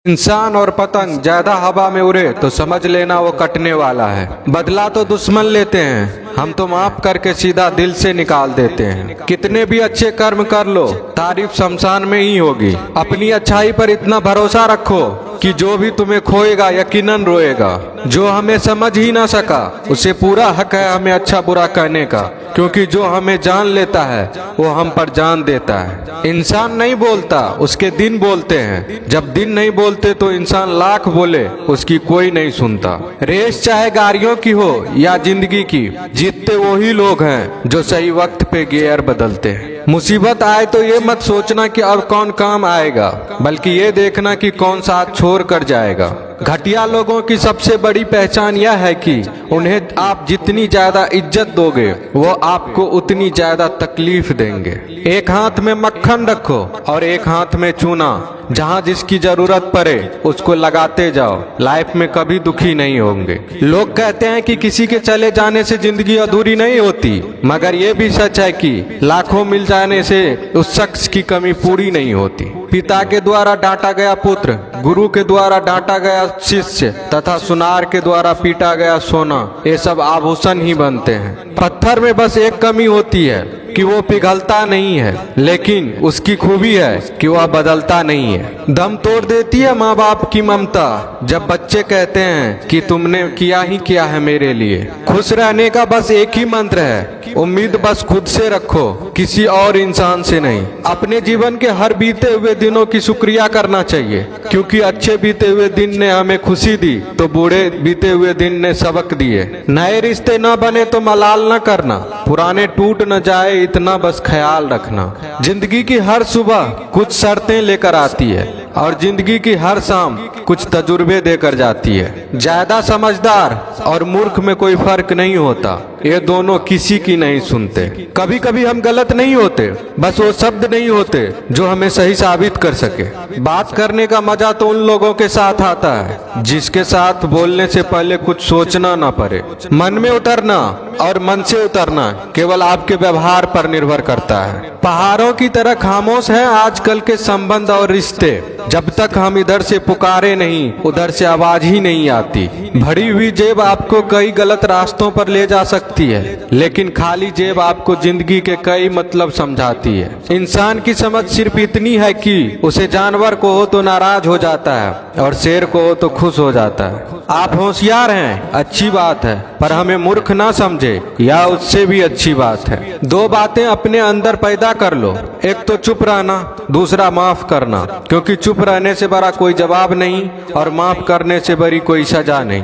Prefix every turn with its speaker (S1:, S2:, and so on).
S1: इंसान और पतंग ज्यादा हवा में उड़े तो समझ लेना वो कटने वाला है। बदला तो दुश्मन लेते हैं, हम तो माफ करके सीधा दिल से निकाल देते हैं। कितने भी अच्छे कर्म कर लो, तारीफ शमशान में ही होगी। अपनी अच्छाई पर इतना भरोसा रखो कि जो भी तुम्हें खोएगा यकीनन रोएगा। जो हमें समझ ही ना सका उसे पूरा हक है हमें अच्छा बुरा कहने का, क्योंकि जो हमें जान लेता है वो हम पर जान देता है। इंसान नहीं बोलता, उसके दिन बोलते हैं। जब दिन नहीं बोलते तो इंसान लाख बोले उसकी कोई नहीं सुनता। रेस चाहे गाड़ियों की हो या जिंदगी की, जीतते वही लोग हैं जो सही वक्त पे गियर बदलते हैं। मुसीबत आए तो ये मत सोचना कि अब कौन काम आएगा, बल्कि ये देखना कि कौन साथ छोड़ कर जाएगा। घटिया लोगों की सबसे बड़ी पहचान यह है कि उन्हें आप जितनी ज्यादा इज्जत दोगे वो आपको उतनी ज्यादा तकलीफ देंगे। एक हाथ में मक्खन रखो और एक हाथ में चूना। जहाँ जिसकी जरूरत पड़े उसको लगाते जाओ, लाइफ में कभी दुखी नहीं होंगे। लोग कहते हैं कि किसी के चले जाने से जिंदगी अधूरी नहीं होती, मगर ये भी सच है कि लाखों मिल जाने से उस शख्स की कमी पूरी नहीं होती। पिता के द्वारा डांटा गया पुत्र, गुरु के द्वारा डांटा गया शिष्य तथा सुनार के द्वारा पीटा गया सोना, ये सब आभूषण ही बनते हैं। पत्थर में बस एक कमी होती है कि वो पिघलता नहीं है, लेकिन उसकी खूबी है कि वह बदलता नहीं है। दम तोड़ देती है माँ बाप की ममता जब बच्चे कहते हैं कि तुमने किया ही क्या है मेरे लिए। खुश रहने का बस एक ही मंत्र है, उम्मीद बस खुद से रखो, किसी और इंसान से नहीं। अपने जीवन के हर बीते हुए दिनों की शुक्रिया करना चाहिए, क्योंकि अच्छे बीते हुए दिन ने हमें खुशी दी तो बुरे बीते हुए दिन ने सबक दिए। नए रिश्ते न बने तो मलाल न करना, पुराने टूट न जाए इतना बस ख्याल रखना। जिंदगी की हर सुबह कुछ शर्तें लेकर आती है और जिंदगी की हर शाम कुछ तजुर्बे देकर जाती है। ज्यादा समझदार और मूर्ख में कोई फर्क नहीं होता, ये दोनों किसी की नहीं सुनते। कभी कभी हम गलत नहीं होते, बस वो शब्द नहीं होते जो हमें सही साबित कर सके। बात करने का मजा तो उन लोगों के साथ आता है जिसके साथ बोलने से पहले कुछ सोचना ना पड़े। मन में उतरना और मन से उतरना केवल आपके व्यवहार पर निर्भर करता है। पहाड़ों की तरह खामोश है आजकल के संबंध और रिश्ते। जब तक हम इधर से पुकारे नहीं उधर से आवाज ही नहीं आती। भरी हुई जेब आपको कई गलत रास्तों पर ले जा सकती है, लेकिन खाली जेब आपको जिंदगी के कई मतलब समझाती है। इंसान की समझ सिर्फ इतनी है कि उसे जानवर को हो तो नाराज हो जाता है और शेर को हो तो खुश हो जाता है। आप होशियार हैं, अच्छी बात है, पर हमें मूर्ख ना समझे या उससे भी अच्छी बात है। दो बातें अपने अंदर पैदा कर लो, एक तो चुप रहना, दूसरा माफ करना, क्योंकि चुप रहने से बड़ा कोई जवाब नहीं और माफ करने से बड़ी कोई सजा नहीं।